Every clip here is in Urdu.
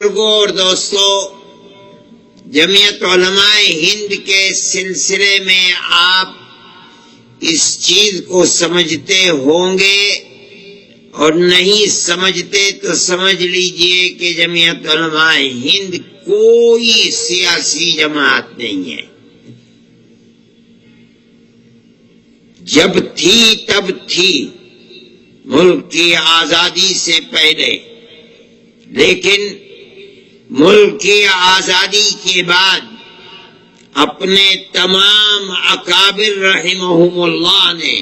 اور دوستو، جمعیت علماء ہند کے سلسلے میں آپ اس چیز کو سمجھتے ہوں گے، اور نہیں سمجھتے تو سمجھ لیجئے کہ جمعیت علماء ہند کوئی سیاسی جماعت نہیں ہے۔ جب تھی تب تھی ملک کی آزادی سے پہلے، لیکن ملک کی آزادی کے بعد اپنے تمام اکابر رحمہم اللہ نے،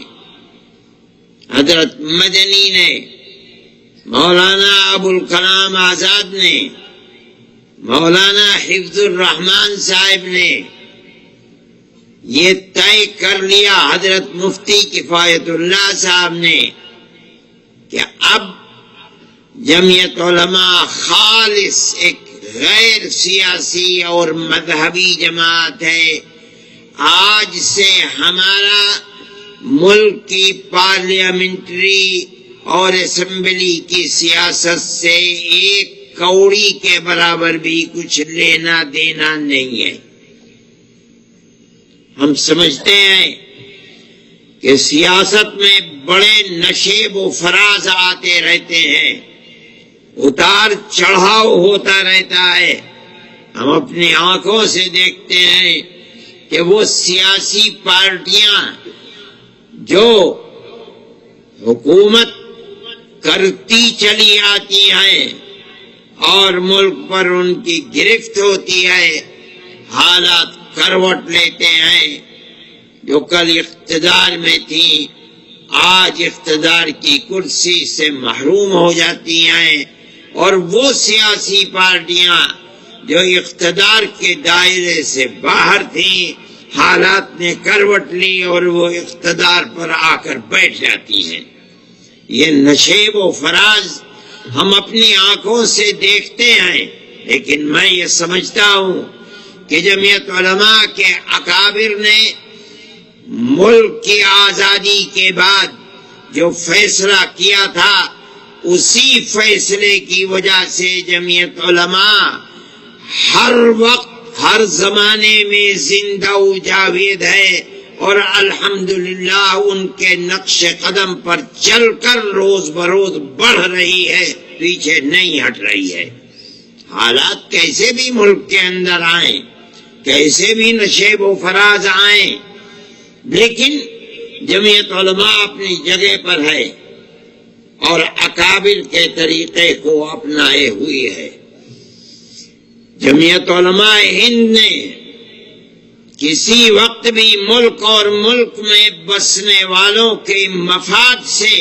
حضرت مدنی نے، مولانا ابوالکلام آزاد نے، مولانا حفظ الرحمان صاحب نے یہ طے کر لیا، حضرت مفتی کفایت اللہ صاحب نے، کہ اب جمعیت علماء خالص ایک غیر سیاسی اور مذہبی جماعت ہے۔ آج سے ہمارا ملک کی پارلیمنٹری اور اسمبلی کی سیاست سے ایک کوڑی کے برابر بھی کچھ لینا دینا نہیں ہے۔ ہم سمجھتے ہیں کہ سیاست میں بڑے نشیب و فراز آتے رہتے ہیں، اتار چڑھاؤ ہوتا رہتا ہے۔ ہم اپنی آنکھوں سے دیکھتے ہیں کہ وہ سیاسی پارٹیاں جو حکومت کرتی چلی آتی ہیں اور ملک پر ان کی گرفت ہوتی ہے، حالات کروٹ لیتے ہیں۔ جو کل اقتدار میں تھی آج اقتدار کی کرسی سے محروم ہو جاتی ہیں، اور وہ سیاسی پارٹیاں جو اقتدار کے دائرے سے باہر تھیں حالات نے کروٹ لی اور وہ اقتدار پر آ کر بیٹھ جاتی ہیں۔ یہ نشیب و فراز ہم اپنی آنکھوں سے دیکھتے ہیں، لیکن میں یہ سمجھتا ہوں کہ جمعیت علماء کے اکابر نے ملک کی آزادی کے بعد جو فیصلہ کیا تھا، اسی فیصلے کی وجہ سے جمعیت علماء ہر وقت ہر زمانے میں زندہ و جاوید ہے، اور الحمدللہ ان کے نقش قدم پر چل کر روز بروز بڑھ رہی ہے، پیچھے نہیں ہٹ رہی ہے۔ حالات کیسے بھی ملک کے اندر آئیں، کیسے بھی نشیب و فراز آئیں، لیکن جمعیت علماء اپنی جگہ پر ہے اور اکابر کے طریقے کو اپنائے ہوئی ہے۔ جمعیت علماء ہند نے کسی وقت بھی ملک اور ملک میں بسنے والوں کے مفاد سے